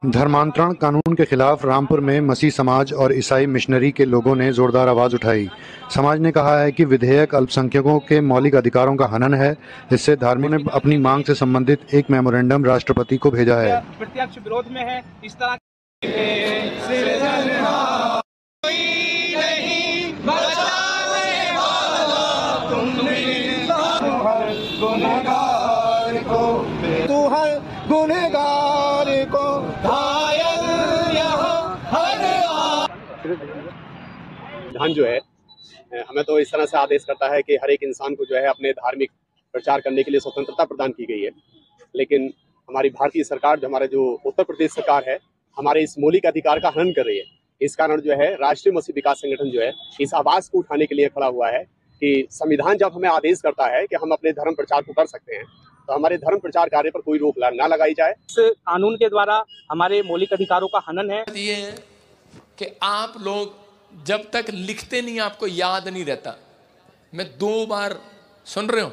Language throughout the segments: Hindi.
धर्मांतरण कानून के खिलाफ रामपुर में मसीह समाज और ईसाई मिशनरी के लोगों ने जोरदार आवाज उठाई। समाज ने कहा है कि विधेयक अल्पसंख्यकों के मौलिक अधिकारों का हनन है। इससे धार्मिक ने अपनी मांग से संबंधित एक मेमोरेंडम राष्ट्रपति को भेजा है। प्रत्यक्ष विरोध में है इस तरह गुनहगार को घायल संविधान जो है हमें तो इस तरह से आदेश करता है कि हर एक इंसान को जो है अपने धार्मिक प्रचार करने के लिए स्वतंत्रता प्रदान की गई है। लेकिन हमारी भारतीय सरकार, जो हमारे जो उत्तर प्रदेश सरकार है, हमारे इस मौलिक अधिकार का हनन कर रही है। इस कारण जो है राष्ट्रीय मसीह विकास संगठन जो है इस आवाज को उठाने के लिए खड़ा हुआ है कि संविधान जब हमें आदेश करता है कि हम अपने धर्म प्रचार को कर सकते हैं, तो हमारे धर्म प्रचार कार्य पर कोई रोक ना लगाई जाए। इस कानून के द्वारा हमारे मौलिक अधिकारों का हनन है। ये है कि आप लोग जब तक लिखते नहीं आपको याद नहीं रहता। मैं 2 बार सुन रहे हो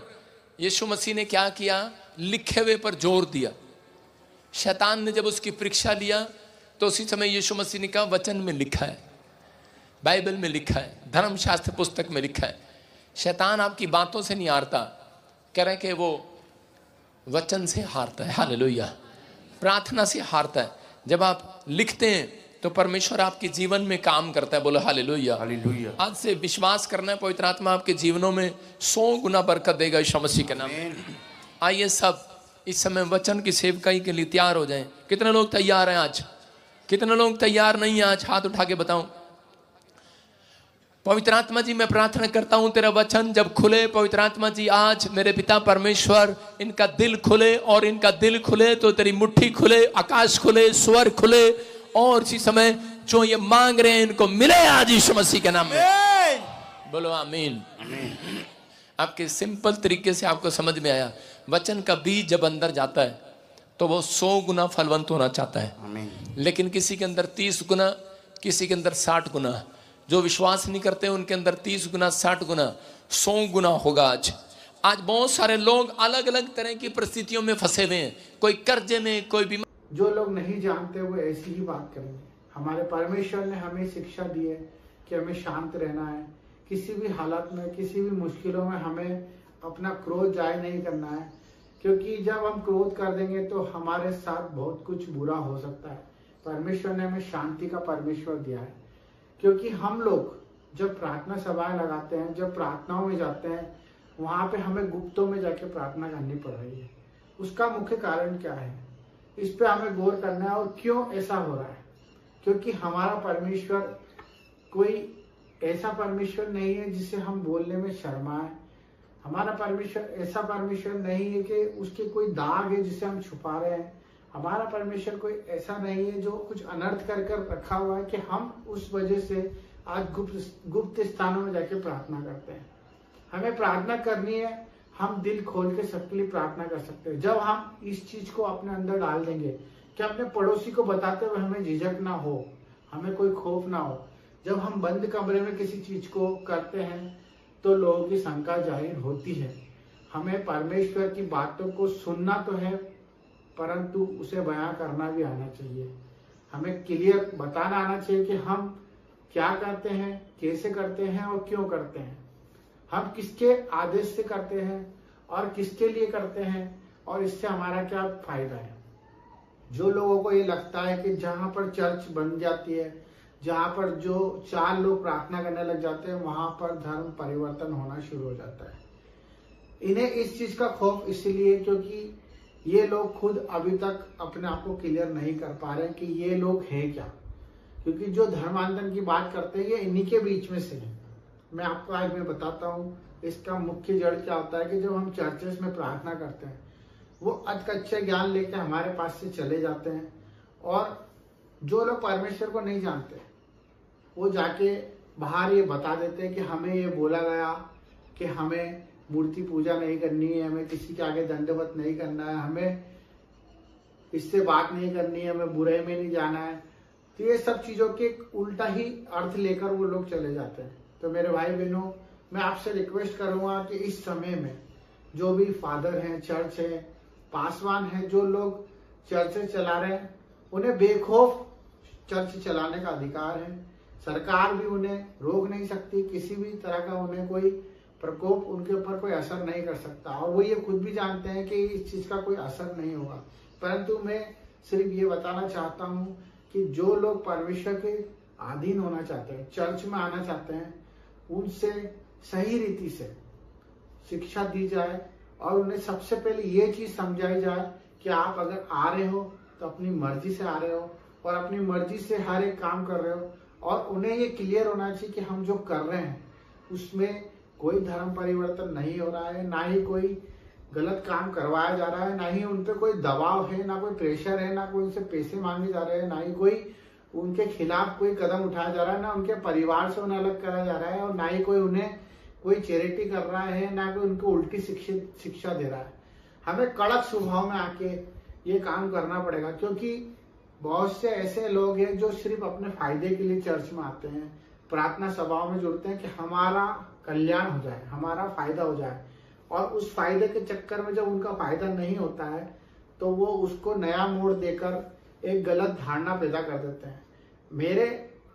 यीशु मसीह ने क्या किया, लिखे हुए पर जोर दिया। शैतान ने जब उसकी परीक्षा लिया तो उसी समय यीशु मसीह ने कहा वचन में लिखा है, बाइबल में लिखा है, धर्मशास्त्र पुस्तक में लिखा है। शैतान आपकी बातों से नहीं हारता, कह रहे कि वो वचन से हारता है। हालेलुया। प्रार्थना से हारता है। जब आप लिखते हैं तो परमेश्वर आपके जीवन में काम करता है। बोलो हालेलुया। हालेलुया। आज से विश्वास करना है, पवित्र आत्मा आपके जीवनों में 100 गुना बरकत देगा यीशु मसीह के नाम में। आइए सब इस समय वचन की सेवकाई के लिए तैयार हो जाएं। कितने लोग तैयार हैं आज? कितने लोग तैयार नहीं हैं आज? हाथ उठा के बताऊं। पवित्र आत्मा जी, मैं प्रार्थना करता हूं तेरा वचन जब खुले, पवित्र आत्मा जी आज मेरे पिता परमेश्वर इनका दिल खुले, और इनका दिल खुले तो तेरी मुट्ठी खुले, आकाश खुले, स्वर खुले, और इसी समय जो ये मांग रहे हैं इनको मिले आज यीशु मसीह के नाम में। बोलो आमीन। आपके सिंपल तरीके से आपको समझ में आया। वचन का बीज जब अंदर जाता है तो वो 100 गुना फलवंत होना चाहता है, लेकिन किसी के अंदर 30 गुना, किसी के अंदर 60 गुना। जो विश्वास नहीं करते उनके अंदर 30 गुना, 60 गुना, 100 गुना होगा। आज बहुत सारे लोग अलग अलग तरह की परिस्थितियों में फंसे हुए हैं। कोई कर्जे में, कोई बीमार। जो लोग नहीं जानते वो ऐसी ही बात करेंगे। हमारे परमेश्वर ने हमें शिक्षा दी है कि हमें शांत रहना है। किसी भी हालत में, किसी भी मुश्किलों में हमें अपना क्रोध जाहिर नहीं करना है, क्योंकि जब हम क्रोध कर देंगे तो हमारे साथ बहुत कुछ बुरा हो सकता है। परमेश्वर ने हमें शांति का परमेश्वर दिया है, क्योंकि हम लोग जब प्रार्थना सभाएं लगाते हैं, जब प्रार्थनाओं में जाते हैं, वहां पे हमें गुप्तों में जाके प्रार्थना करनी पड़ रही है। उसका मुख्य कारण क्या है, इस पे हमें गौर करना है। और क्यों ऐसा हो रहा है? क्योंकि हमारा परमेश्वर कोई ऐसा परमेश्वर नहीं है जिसे हम बोलने में शर्माएं। हमारा परमेश्वर ऐसा परमेश्वर नहीं है कि उसके कोई दाग है जिसे हम छुपा रहे हैं। हमारा परमेश्वर कोई ऐसा नहीं है जो कुछ अनर्थ कर कर रखा हुआ है कि हम उस वजह से आज गुप्त स्थानों में जाके प्रार्थना करते हैं। हमें प्रार्थना करनी है, हम दिल खोल के सबके लिए प्रार्थना कर सकते हैं। जब हम इस चीज को अपने अंदर डाल देंगे कि अपने पड़ोसी को बताते हुए हमें झिझक ना हो, हमें कोई खौफ ना हो। जब हम बंद कमरे में किसी चीज को करते हैं तो लोगों की शंका जाहिर होती है। हमें परमेश्वर की बातों को सुनना तो है, परंतु उसे बयां करना भी आना चाहिए। हमें क्लियर बताना आना चाहिए कि हम क्या करते हैं, कैसे करते हैं और क्यों करते हैं। हम किसके आदेश से करते हैं और किसके लिए करते हैं, और इससे हमारा क्या फायदा है। जो लोगों को ये लगता है कि जहां पर चर्च बन जाती है, जहां पर जो 4 लोग प्रार्थना करने लग जाते हैं, वहां पर धर्म परिवर्तन होना शुरू हो जाता है। इन्हें इस चीज का खौफ इसलिए क्योंकि ये लोग खुद अभी तक अपने आप को क्लियर नहीं कर पा रहे कि ये लोग हैं क्या। क्योंकि जो धर्मांतरण की बात करते हैं ये इन्हीं के बीच में से है। मैं आपको आज मैं बताता हूँ इसका मुख्य जड़ क्या होता है कि जब हम चर्चेस में प्रार्थना करते हैं, वो अधकच्चे ज्ञान लेके हमारे पास से चले जाते हैं, और जो लोग परमेश्वर को नहीं जानते वो जाके बाहर ये बता देते हैं कि हमें ये बोला गया कि हमें मूर्ति पूजा नहीं करनी है, हमें किसी के आगे दंडवत नहीं करना है, हमें इससे बात नहीं करनी है, हमें बुराई में नहीं जाना है। तो ये सब चीजों के उल्टा ही अर्थ लेकर वो लोग चले जाते हैं। तो मेरे भाई बहनों, मैं आपसे रिक्वेस्ट करूंगा कि इस समय में जो भी फादर हैं, चर्च है, पासवान है, जो लोग चर्चें चला रहे हैं, उन्हें बेखौफ चर्च चलाने का अधिकार है। सरकार भी उन्हें रोक नहीं सकती, किसी भी तरह का उन्हें कोई प्रकोप उनके ऊपर कोई असर नहीं कर सकता, और वो ये खुद भी जानते हैं कि इस चीज का कोई असर नहीं होगा। परंतु मैं सिर्फ ये बताना चाहता हूँ कि जो लोग परमेश्वर के अधीन होना चाहते हैं, चर्च में आना चाहते हैं, उनसे सही रीति से शिक्षा दी जाए और उन्हें सबसे पहले ये चीज समझाई जाए कि आप अगर आ रहे हो तो अपनी मर्जी से आ रहे हो और अपनी मर्जी से हर एक काम कर रहे हो, और उन्हें ये क्लियर होना चाहिए कि हम जो कर रहे हैं उसमें कोई धर्म परिवर्तन नहीं हो रहा है, ना ही कोई गलत काम करवाया जा रहा है, ना ही उन पर कोई दबाव है, ना कोई प्रेशर है, ना कोई उनसे पैसे मांगे जा रहे हैं, ना ही कोई उनके खिलाफ कोई कदम उठाया जा रहा है, ना उनके परिवार से उन्हें अलग करा जा रहा है, और ना ही कोई उन्हें कोई चैरिटी कर रहा है, ना कोई उनको उल्टी शिक्षा दे रहा है। हमें कड़क स्वभाव में आके ये काम करना पड़ेगा, क्योंकि बहुत से ऐसे लोग हैं जो सिर्फ अपने फायदे के लिए चर्च में आते हैं, प्रार्थना सभाओं में जुड़ते हैं कि हमारा कल्याण हो जाए, हमारा फायदा हो जाए, और उस फायदे के चक्कर में जब उनका फायदा नहीं होता है तो वो उसको नया मोड़ देकर एक गलत धारणा पैदा कर देते हैं। मेरे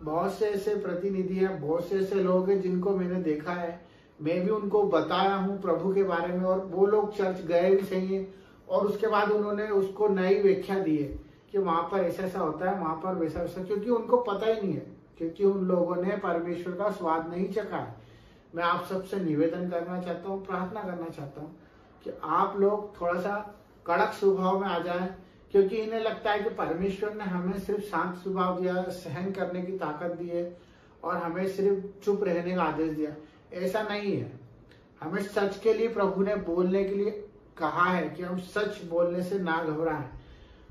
बहुत से ऐसे प्रतिनिधि हैं, बहुत से ऐसे लोग हैं जिनको मैंने देखा है, मैं भी उनको बताया हूँ प्रभु के बारे में, और वो लोग चर्च गए भी सही है और उसके बाद उन्होंने उसको नई व्याख्या दी है कि वहां पर ऐसा ऐसा होता है, वहां पर वैसा वैसा, क्योंकि उनको पता ही नहीं है, क्योंकि उन लोगों ने परमेश्वर का स्वाद नहीं चखा है। मैं आप सबसे निवेदन करना चाहता हूँ, प्रार्थना करना चाहता हूँ कि आप लोग थोड़ा सा कड़क स्वभाव में आ जाएं, क्योंकि इन्हें लगता है कि परमेश्वर ने हमें सिर्फ शांत स्वभाव दिया, सहन करने की ताकत दी है और हमें सिर्फ चुप रहने का आदेश दिया। ऐसा नहीं है। हमें सच के लिए प्रभु ने बोलने के लिए कहा है कि हम सच बोलने से ना घबराएं,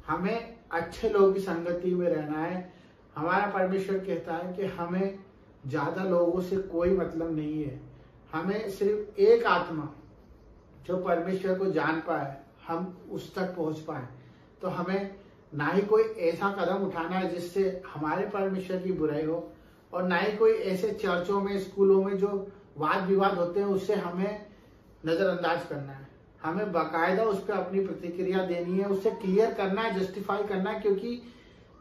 हमें अच्छे लोगों की संगति में रहना है। हमारा परमेश्वर कहता है कि हमें ज्यादा लोगों से कोई मतलब नहीं है, हमें सिर्फ एक आत्मा जो परमेश्वर को जान पाए, हम उस तक पहुंच पाए। तो हमें ना ही कोई ऐसा कदम उठाना है जिससे हमारे परमेश्वर की बुराई हो, और ना ही कोई ऐसे चर्चों में, स्कूलों में जो वाद विवाद होते हैं उससे हमें नजरअंदाज करना है। हमें बाकायदा उस पर अपनी प्रतिक्रिया देनी है, उससे क्लियर करना है, जस्टिफाई करना है, क्योंकि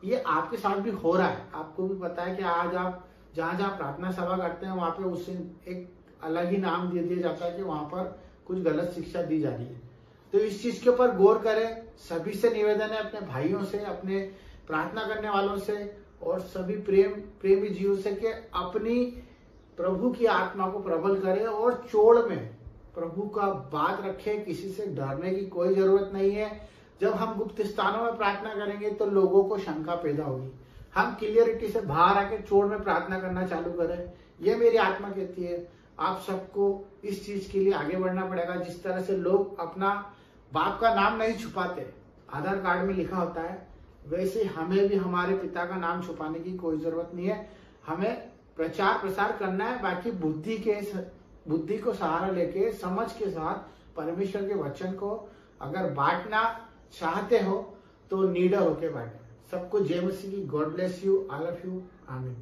ये आपके साथ भी हो रहा है। आपको भी पता है कि आज आप जहाँ जहाँ प्रार्थना सभा करते हैं वहां पे उससे एक अलग ही नाम दे दिया जाता है कि वहां पर कुछ गलत शिक्षा दी जा रही है। तो इस चीज के ऊपर गौर करें। सभी से निवेदन है, अपने भाइयों से, अपने प्रार्थना करने वालों से और सभी प्रेमी जीवों से, कि अपनी प्रभु की आत्मा को प्रबल करें और चोड़ में प्रभु का बात रखें। किसी से डरने की कोई जरूरत नहीं है। जब हम गुप्त स्थानों में प्रार्थना करेंगे तो लोगों को शंका पैदा होगी। हम क्लियरिटी से बाहर आके चोड़ में प्रार्थना करना चालू करें। ये मेरी आत्मा कहती है। आप सबको इस चीज के लिए आगे बढ़ना पड़ेगा। जिस तरह से लोग अपना बाप का नाम नहीं छुपाते, आधार कार्ड में लिखा होता है, वैसे हमें भी हमारे पिता का नाम छुपाने की कोई जरूरत नहीं है। हमें प्रचार प्रसार करना है। बाकी बुद्धि को सहारा लेके, समझ के साथ परमेश्वर के वचन को अगर बांटना चाहते हो तो निडर होके बांटे। सबको जय मसीह की। God bless you, all of you. आमीन।